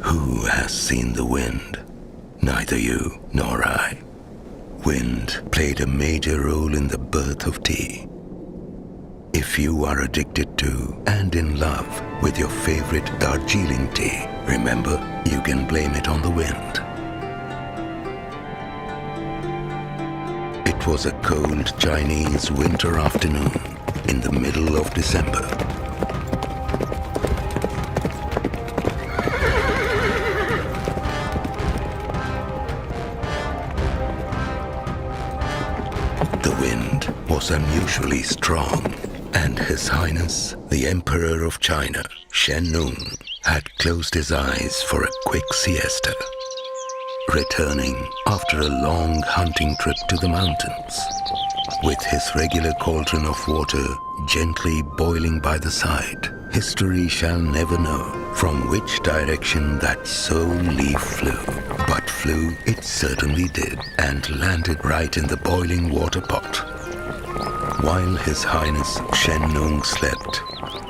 Who has seen the wind? Neither you nor I. Wind played a major role in the birth of tea. If you are addicted to and in love with your favorite Darjeeling tea, remember, you can blame it on the wind. It was a cold Chinese winter afternoon in the middle of December. The wind was unusually strong, and His Highness, the Emperor of China, Shen Nung, had closed his eyes for a quick siesta, returning after a long hunting trip to the mountains. With his regular cauldron of water gently boiling by the side, history shall never know from which direction that sole leaf flew. But flew it certainly did, and landed right in the boiling water pot. While His Highness Shen Nung slept,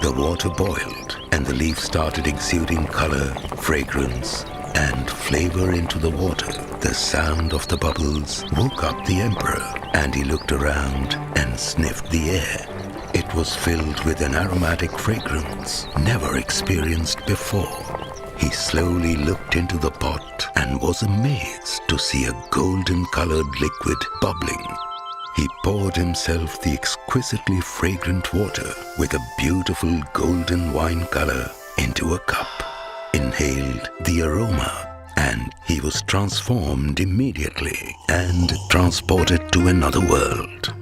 the water boiled and the leaf started exuding color, fragrance, and flavor into the water. The sound of the bubbles woke up the emperor, and he looked around and sniffed the air. It was filled with an aromatic fragrance never experienced before. He slowly looked into the pot and was amazed to see a golden-colored liquid bubbling. He poured himself the exquisitely fragrant water with a beautiful golden wine color into a cup, inhaled the aroma, and he was transformed immediately and transported to another world.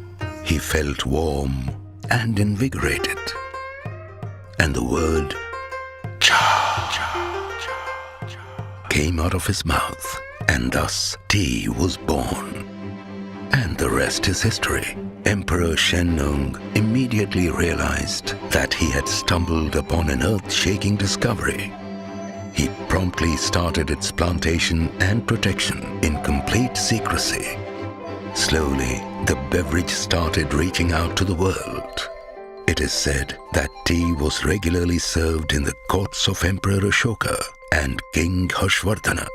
He felt warm and invigorated, and the word cha came out of his mouth, and thus tea was born. And the rest is history. Emperor Shen Nung immediately realized that he had stumbled upon an earth-shaking discovery. He promptly started its plantation and protection in complete secrecy. Slowly, the beverage started reaching out to the world. It is said that tea was regularly served in the courts of Emperor Ashoka and King Harshvardhana.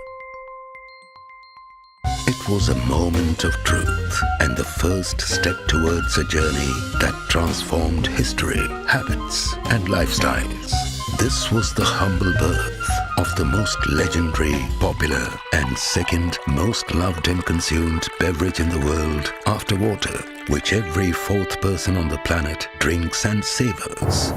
It was a moment of truth and the first step towards a journey that transformed history, habits, and lifestyles. This was the humble birth of the most legendary, popular, and second most loved and consumed beverage in the world after water, which every fourth person on the planet drinks and savors.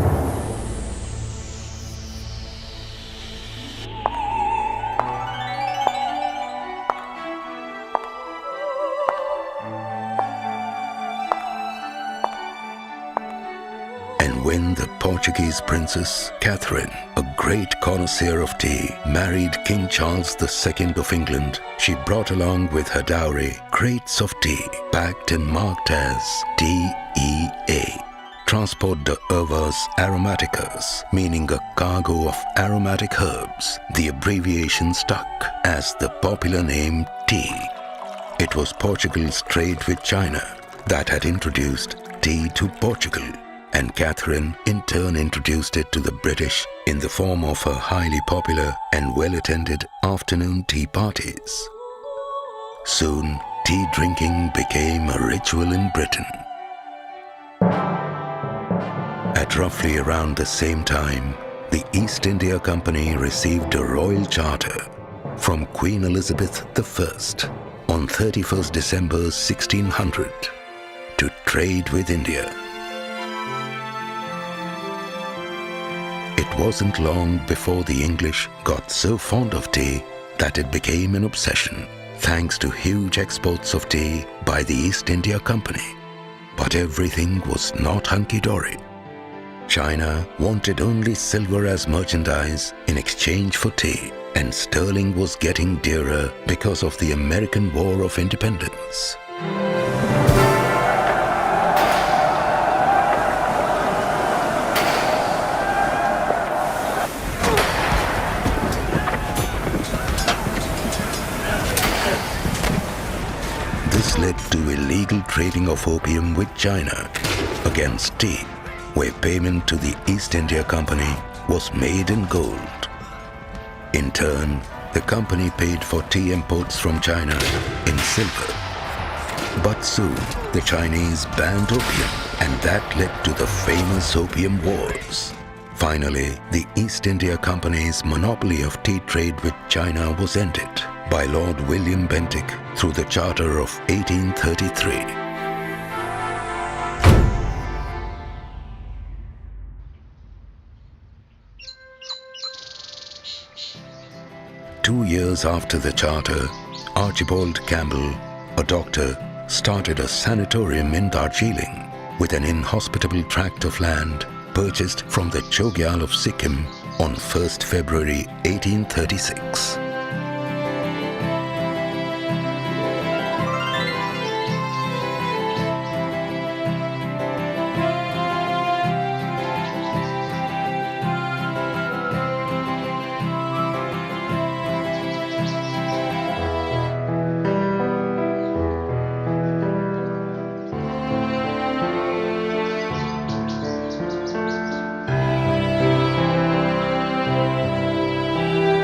When the Portuguese princess Catherine, a great connoisseur of tea, married King Charles II of England, she brought along with her dowry crates of tea, packed and marked as TEA, Transport de Ervas Aromaticas, meaning a cargo of aromatic herbs. The abbreviation stuck as the popular name tea. It was Portugal's trade with China that had introduced tea to Portugal, and Catherine in turn introduced it to the British in the form of her highly popular and well-attended afternoon tea parties. Soon, tea drinking became a ritual in Britain. At roughly around the same time, the East India Company received a royal charter from Queen Elizabeth I on 31st December 1600 to trade with India. It wasn't long before the English got so fond of tea that it became an obsession, thanks to huge exports of tea by the East India Company. But everything was not hunky-dory. China wanted only silver as merchandise in exchange for tea, and sterling was getting dearer because of the American War of Independence. This led to illegal trading of opium with China against tea, where payment to the East India Company was made in gold. In turn, the company paid for tea imports from China in silver. But soon, the Chinese banned opium, and that led to the famous Opium Wars. Finally, the East India Company's monopoly of tea trade with China was ended by Lord William Bentinck through the Charter of 1833. 2 years after the charter, Archibald Campbell, a doctor, started a sanatorium in Darjeeling with an inhospitable tract of land purchased from the Chogyal of Sikkim on 1st February 1836.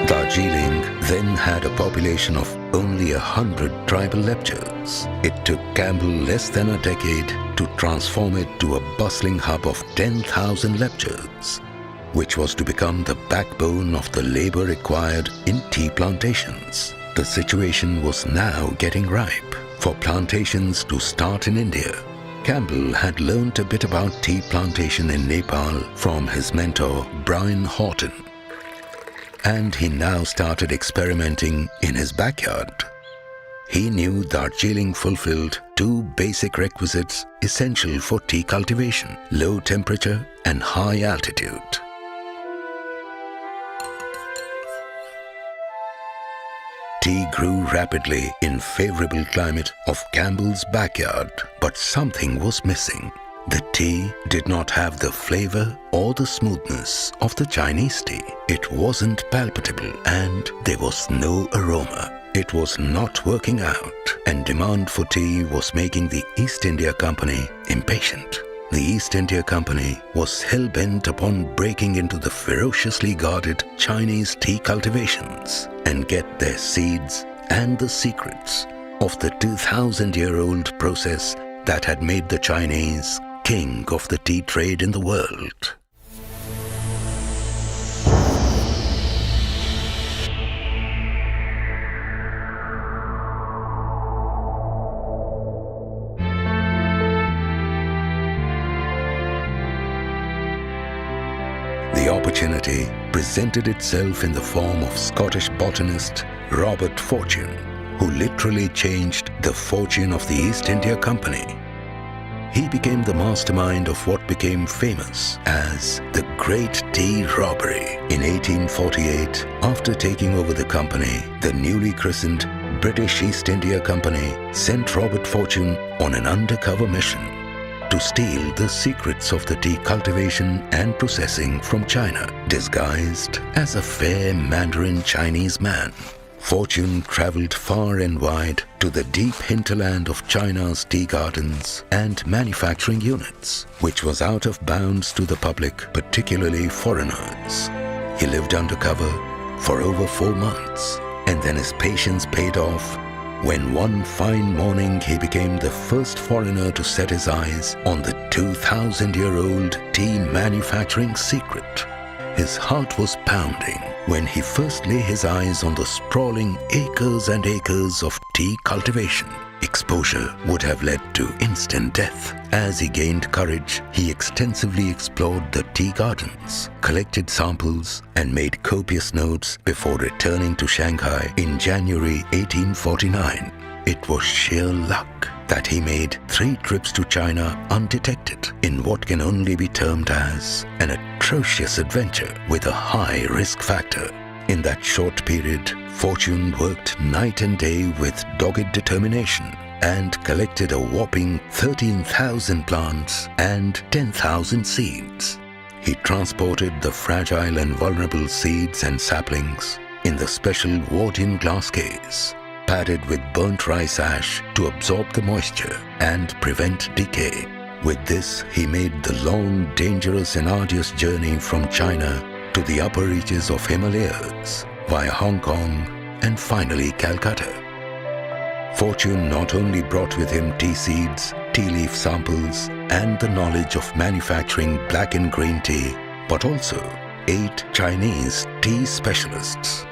Darjeeling then had a population of only 100 tribal lepchas. It took Campbell less than a decade to transform it to a bustling hub of 10,000 lepchas, which was to become the backbone of the labor required in tea plantations. The situation was now getting ripe for plantations to start in India. Campbell had learnt a bit about tea plantation in Nepal from his mentor Brian Horton, and he now started experimenting in his backyard. He knew Darjeeling fulfilled two basic requisites essential for tea cultivation: low temperature and high altitude. Tea grew rapidly in favorable climate of Campbell's backyard, but something was missing. The tea did not have the flavor or the smoothness of the Chinese tea. It wasn't palpable and there was no aroma. It was not working out, and demand for tea was making the East India Company impatient. The East India Company was hell-bent upon breaking into the ferociously guarded Chinese tea cultivations and get their seeds and the secrets of the 2,000-year-old process that had made the Chinese king of the tea trade in the world. The opportunity presented itself in the form of Scottish botanist Robert Fortune, who literally changed the fortune of the East India Company. He became the mastermind of what became famous as the Great Tea Robbery. In 1848, after taking over the company, the newly christened British East India Company sent Robert Fortune on an undercover mission to steal the secrets of the tea cultivation and processing from China, disguised as a fair Mandarin Chinese man. Fortune traveled far and wide to the deep hinterland of China's tea gardens and manufacturing units, which was out of bounds to the public, particularly foreigners. He lived undercover for over 4 months, and then his patience paid off when one fine morning he became the first foreigner to set his eyes on the 2,000-year-old tea manufacturing secret. His heart was pounding when he first lay his eyes on the sprawling acres and acres of tea cultivation. Exposure would have led to instant death. As he gained courage, he extensively explored the tea gardens, collected samples, and made copious notes before returning to Shanghai in January 1849. It was sheer luck that he made 3 trips to China undetected in what can only be termed as an atrocious adventure with a high risk factor. In that short period, Fortune worked night and day with dogged determination and collected a whopping 13,000 plants and 10,000 seeds. He transported the fragile and vulnerable seeds and saplings in the special Wardian glass case, padded with burnt rice ash to absorb the moisture and prevent decay. With this, he made the long, dangerous and arduous journey from China to the upper reaches of Himalayas, via Hong Kong, and finally Calcutta. Fortune not only brought with him tea seeds, tea leaf samples, and the knowledge of manufacturing black and green tea, but also 8 Chinese tea specialists.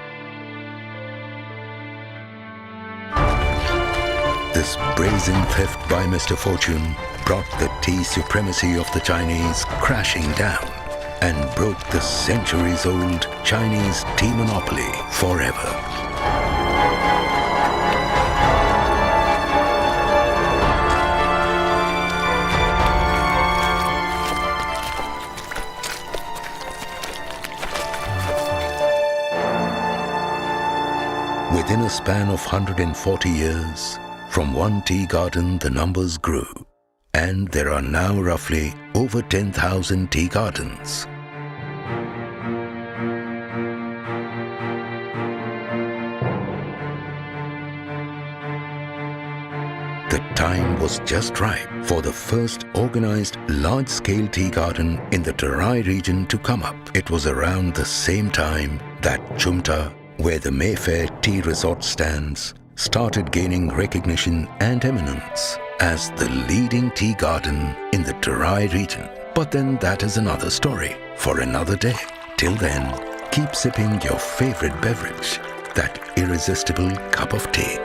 This brazen theft by Mr. Fortune brought the tea supremacy of the Chinese crashing down and broke the centuries-old Chinese tea monopoly forever. Within a span of 140 years, from one tea garden the numbers grew, and there are now roughly over 10,000 tea gardens. The time was just right for the first organized large-scale tea garden in the Terai region to come up. It was around the same time that Chumta, where the Mayfair Tea Resort stands, started gaining recognition and eminence as the leading tea garden in the Terai region. But then that is another story for another day. Till then, keep sipping your favorite beverage, that irresistible cup of tea.